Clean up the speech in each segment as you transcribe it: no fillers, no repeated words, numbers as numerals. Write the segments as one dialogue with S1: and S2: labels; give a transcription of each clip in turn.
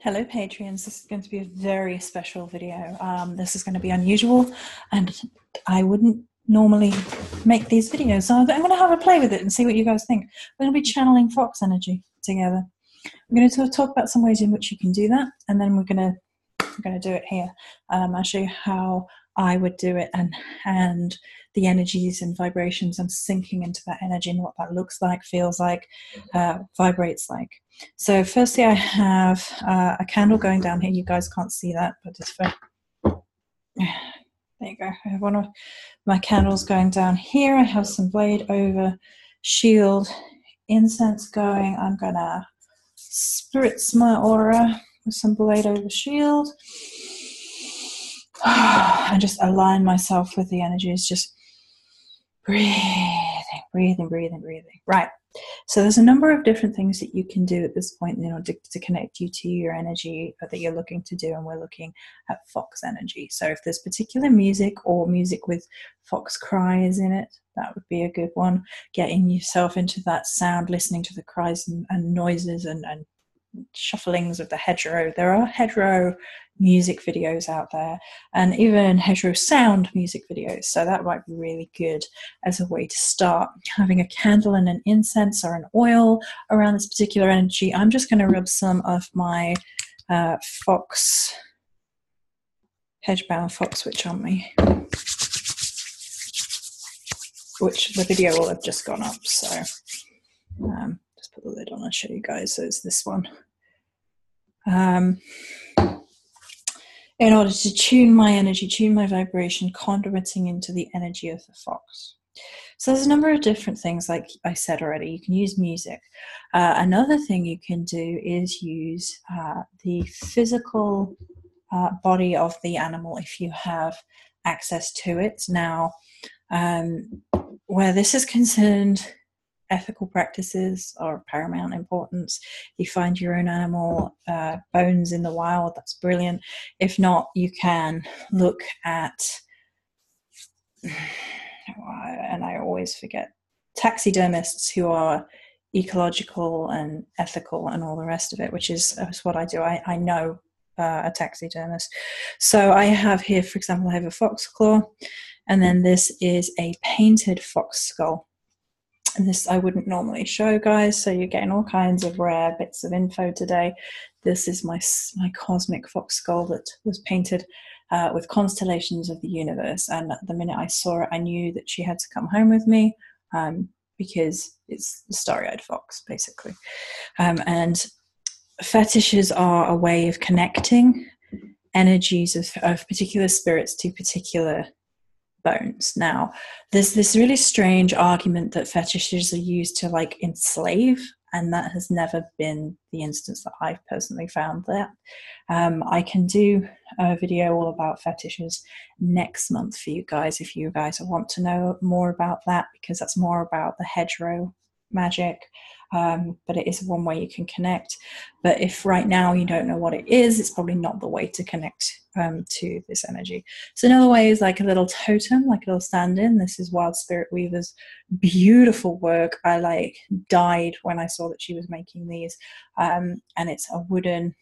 S1: Hello Patreons, this is going to be a very special video. This is going to be unusual and I wouldn't normally make these videos, so I'm going to have a play with it and see what you guys think. We're going to be channeling fox energy together. We're going to talk about some ways in which you can do that, and then we're going to do it here. I'll show you how I would do it and the energies and vibrations and sinking into that energy and what that looks like, feels like, vibrates like. So firstly I have a candle going down here. You guys can't see that, but it's for, there you go. I have one of my candles going down here. I have some blade over shield incense going. I'm gonna spritz my aura with some blade over shield and just align myself with the energies, just breathing. Right. So there's a number of different things that you can do at this point in order to connect you to your energy that you're looking to do, and we're looking at fox energy. So if there's particular music or music with fox cries in it, that would be a good one. Getting yourself into that sound, listening to the cries and noises and shufflings of the hedgerow. There are hedgerow music videos out there, and even hedgerow sound music videos, so that might be really good as a way to start. Having a candle and an incense or an oil around this particular energy. I'm just going to rub some of my fox hedgebound fox switch on me, which the video will have just gone up, so just put the lid on and show you guys. So it's this one. In order to tune my energy, tune my vibration, conduiting into the energy of the fox. So there's a number of different things, like I said already. You can use music. Another thing you can do is use the physical body of the animal if you have access to it. Now, where this is concerned, ethical practices are of paramount importance. You find your own animal bones in the wild, that's brilliant. If not, you can look at, and I always forget, taxidermists who are ecological and ethical and all the rest of it, which is what I do. I know a taxidermist. So I have here, for example, I have a fox claw, and then this is a painted fox skull. And this I wouldn't normally show, guys, so you're getting all kinds of rare bits of info today. This is my cosmic fox skull that was painted with constellations of the universe, and the minute I saw it, I knew that she had to come home with me, because it's the starry-eyed fox, basically. And fetishes are a way of connecting energies of particular spirits to particular bones. Now, there's this really strange argument that fetishes are used to like enslave, and that has never been the instance that I've personally found that. I can do a video all about fetishes next month for you guys if you guys want to know more about that, because that's more about the hedgerow magic. But it is one way you can connect. But if right now you don't know what it is, it's probably not the way to connect to this energy. So another way is like a little totem, like a little stand-in. This is Wild Spirit Weaver's beautiful work. I died when I saw that she was making these, and it's a wooden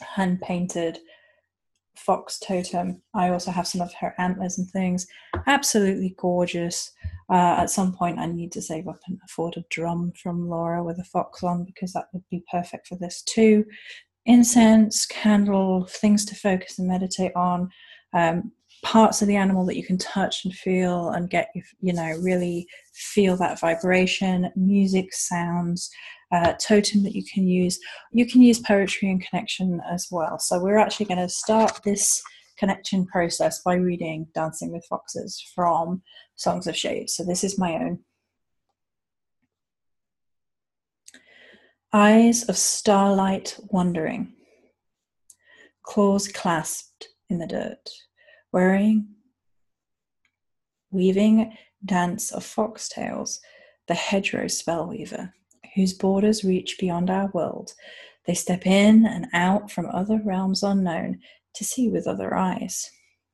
S1: hand-painted fox totem. I also have some of her antlers and things. Absolutely gorgeous. At some point I need to save up and afford a drum from Laura with a fox on, because that would be perfect for this too. Incense, candle, things to focus and meditate on, parts of the animal that you can touch and feel and get, really feel that vibration, music, sounds, totem that you can use. You can use poetry and connection as well. So we're actually going to start this connection process by reading Dancing with Foxes from Songs of Shades. So this is my own. Eyes of starlight wandering, claws clasped in the dirt, weaving dance of foxtails, the hedgerow spellweaver, whose borders reach beyond our world. They step in and out from other realms unknown to see with other eyes.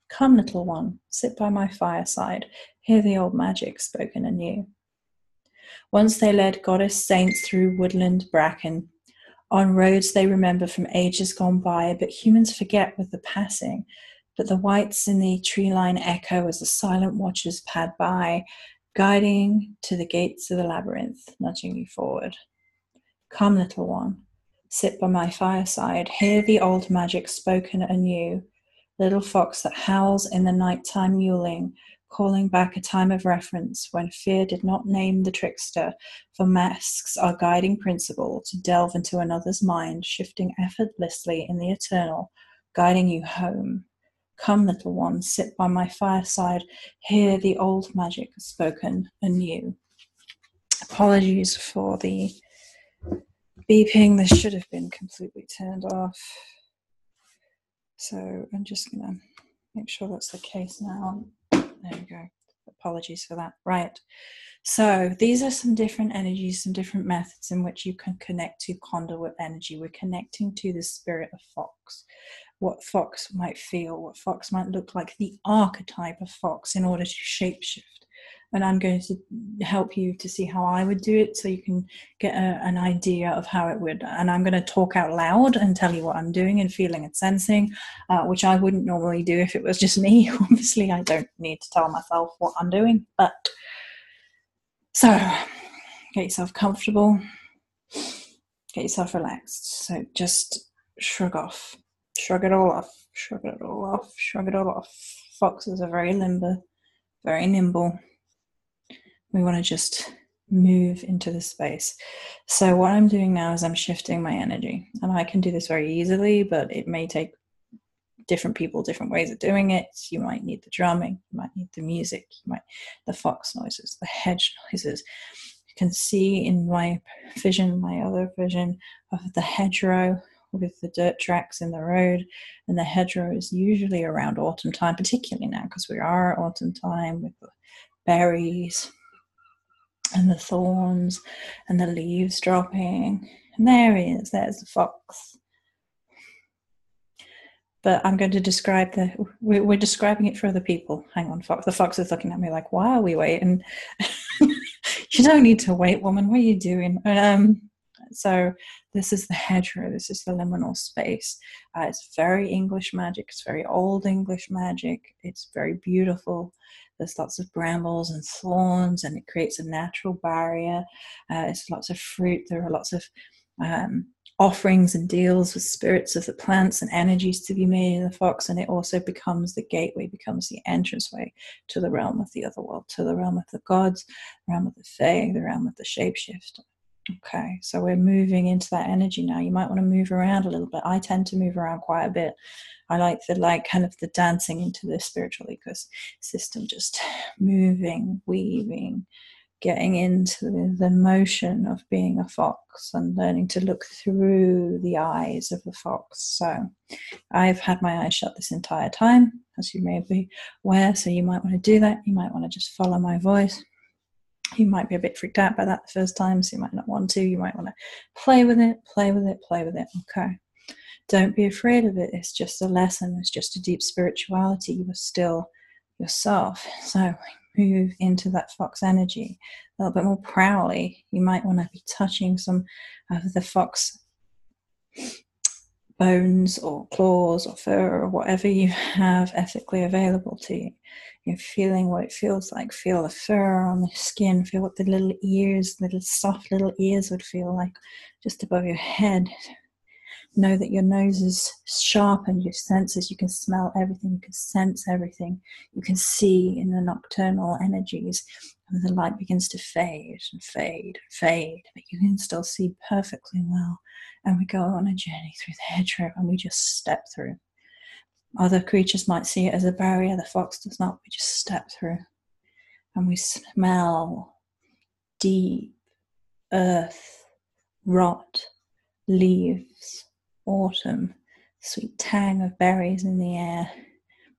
S1: Come, little one, sit by my fireside, hear the old magic spoken anew. Once they led goddess saints through woodland bracken, On roads they remember from ages gone by, but humans forget with the passing. But the whites in the tree line echo as the silent watchers pad by, guiding to the gates of the labyrinth, nudging you forward. Come, little one, sit by my fireside, hear the old magic spoken anew. Little fox that howls in the nighttime mewling, calling back a time of reference when fear did not name the trickster, for masks are guiding principle to delve into another's mind, shifting effortlessly in the eternal, guiding you home. Come, little one, sit by my fireside, hear the old magic spoken anew. Apologies for the beeping. This should have been completely turned off. So I'm just going to make sure that's the case now. There we go. Apologies for that. Right. So these are some different energies, some different methods in which you can connect to conduit energy. We're connecting to the spirit of fox, what fox might feel, what fox might look like, the archetype of fox in order to shapeshift. And I'm going to help you to see how I would do it so you can get an idea of how it would. And I'm going to talk out loud and tell you what I'm doing and feeling and sensing, which I wouldn't normally do if it was just me. Obviously, I don't need to tell myself what I'm doing. But so get yourself comfortable, get yourself relaxed. So just shrug off, shrug it all off, shrug it all off, shrug it all off. Foxes are very limber, very nimble. We want to just move into the space. So what I'm doing now is I'm shifting my energy, and I can do this very easily, but it may take different people, different ways of doing it. You might need the drumming, you might need the music, you might the fox noises, the hedge noises. You can see in my vision, my other vision of the hedgerow with the dirt tracks in the road, and the hedgerow is usually around autumn time, particularly now because we are autumn time with the berries and the thorns and the leaves dropping. And there he is, there's the fox. But I'm going to describe we're describing it for other people. Hang on, fox. The fox is looking at me like, why are we waiting? You don't need to wait, woman. What are you doing? So this is the hedgerow. This is the liminal space. It's very English magic. It's very old English magic. It's very beautiful. There's lots of brambles and thorns, and it creates a natural barrier. It's lots of fruit. There are lots of offerings and deals with spirits of the plants and energies to be made in the fox, and it also becomes the gateway, becomes the entranceway to the realm of the other world, to the realm of the gods, the realm of the fae, the realm of the shapeshift. Okay, so we're moving into that energy now. You might want to move around a little bit. I tend to move around quite a bit. I like kind of the dancing into the spiritual ecosystem, just moving, weaving, getting into the motion of being a fox and learning to look through the eyes of the fox. So I've had my eyes shut this entire time, as you may be aware, so you might want to do that. You might want to just follow my voice. You might be a bit freaked out by that the first time, so you might not want to. You might want to play with it, play with it, play with it. Okay. Don't be afraid of it. It's just a lesson. It's just a deep spirituality. You are still yourself. So move into that fox energy a little bit more proudly. You might want to be touching some of the fox bones or claws or fur or whatever you have ethically available to you. You're feeling what it feels like. Feel the fur on the skin. Feel what the little ears, little soft little ears would feel like just above your head. Know that your nose is sharp and your senses, you can smell everything, you can sense everything, you can see in the nocturnal energies, and the light begins to fade and fade and fade, but you can still see perfectly well. And we go on a journey through the hedgerow, and we just step through. Other creatures might see it as a barrier. The fox does not. We just step through, and we smell deep earth, rot, leaves, autumn, sweet tang of berries in the air,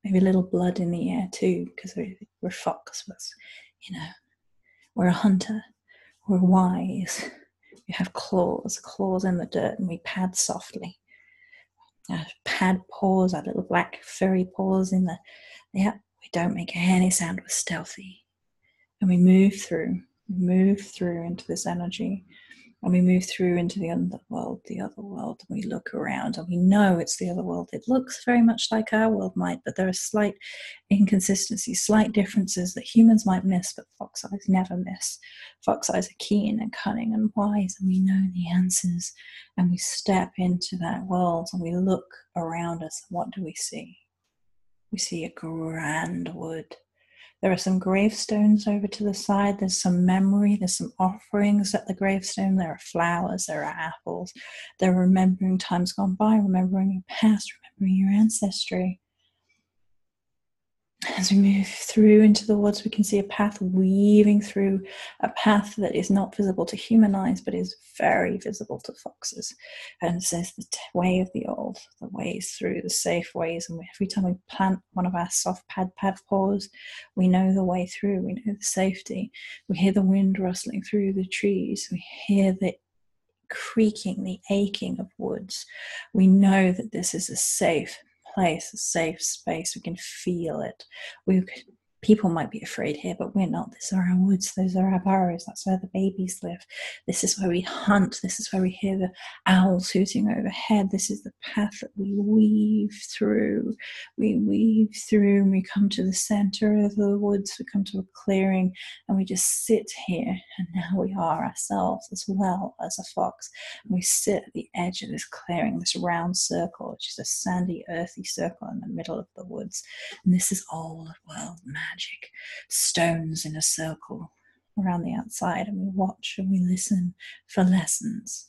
S1: maybe a little blood in the air too, because we're fox, but we're a hunter, we're wise, we have claws in the dirt, and we pad softly. Pad paws, our little black furry paws we don't make any sound, we're stealthy. And we move through into this energy. And we move through into the underworld, the other world, and we look around and we know it's the other world. It looks very much like our world might, but there are slight inconsistencies, slight differences that humans might miss, but fox eyes never miss. Fox eyes are keen and cunning and wise, and we know the answers. And we step into that world and we look around us. What do we see? We see a grand wood. There are some gravestones over to the side. There's some memory. There's some offerings at the gravestone. There are flowers. There are apples. They're remembering times gone by, remembering your past, remembering your ancestry. As we move through into the woods, we can see a path weaving through, a path that is not visible to human eyes, but is very visible to foxes. And it says the way of the old, the ways through, the safe ways. And every time we plant one of our soft pad paws, we know the way through, we know the safety. We hear the wind rustling through the trees. We hear the creaking, the aching of woods. We know that this is a safe place, a safe space. We can feel it. People might be afraid here, but we're not. These are our woods. Those are our burrows. That's where the babies live. This is where we hunt. This is where we hear the owls hooting overhead. This is the path that we weave through. We weave through and we come to the center of the woods. We come to a clearing and we just sit here. And now we are ourselves as well as a fox. And we sit at the edge of this clearing, this round circle, which is a sandy, earthy circle in the middle of the woods. And this is old world magic. Stones in a circle around the outside, and we watch and we listen for lessons.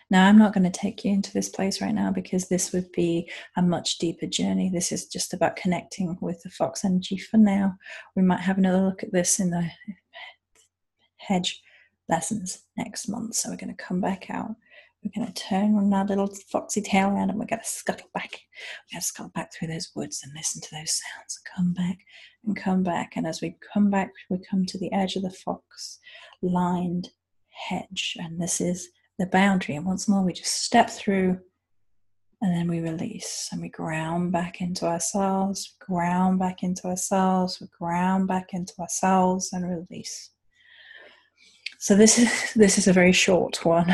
S1: Now, I'm not going to take you into this place right now because this would be a much deeper journey. This is just about connecting with the fox energy for now. We might have another look at this in the hedge lessons next month. So we're going to come back out. We're going to turn on our little foxy tail around and we're going to scuttle back. We're going to scuttle back through those woods and listen to those sounds. Come back and come back. And as we come back, we come to the edge of the fox-lined hedge. And this is the boundary. And once more, we just step through and then we release. And we ground back into ourselves, ground back into ourselves, we ground back into ourselves and release. So this is a very short one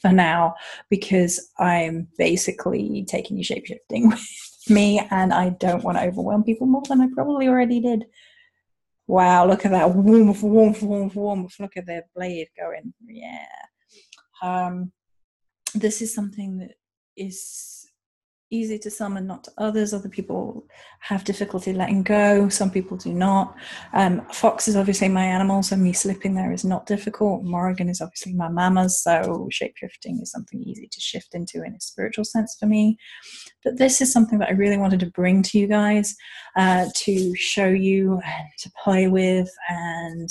S1: for now because I'm basically taking you shapeshifting with me and I don't want to overwhelm people more than I probably already did. Wow, look at that warmth. Look at their blade going. Yeah. This is something that is easy to some and not to others. Other people have difficulty letting go. Some people do not. Fox is obviously my animal, so me slipping there is not difficult. Morrigan is obviously my mama's, so shapeshifting is something easy to shift into in a spiritual sense for me. But this is something that I really wanted to bring to you guys, to show you and to play with and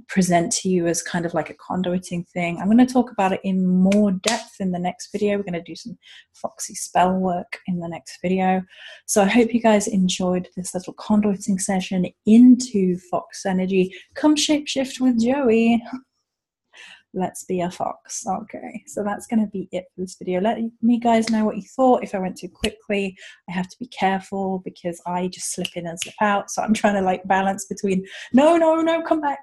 S1: present to you as kind of like a conduiting thing. I'm going to talk about it in more depth in the next video. We're going to do some foxy spell work in the next video. So I hope you guys enjoyed this little conduiting session into fox energy. Come shapeshift with Joey. Let's be a fox. Okay, so that's going to be it for this video. Let me guys know what you thought. If I went too quickly, I have to be careful because I just slip in and slip out. So I'm trying to like balance between no, come back.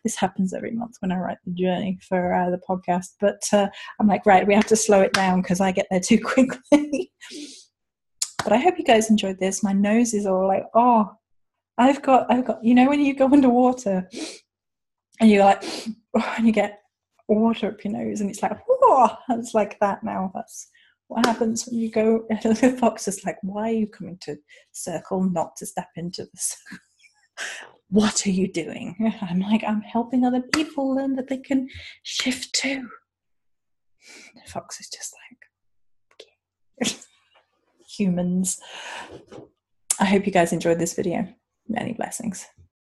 S1: This happens every month when I write the journey for the podcast. But I'm like, right, we have to slow it down because I get there too quickly. But I hope you guys enjoyed this. My nose is all like, oh, I've got, you know, when you go underwater and you're like, oh, and you get water up your nose and it's like, oh, it's like that now. That's what happens when you go. The fox is like, why are you coming to circle not to step into the circle? What are you doing? I'm like, I'm helping other people learn that they can shift too. The fox is just like, okay. Humans. I hope you guys enjoyed this video. Many blessings.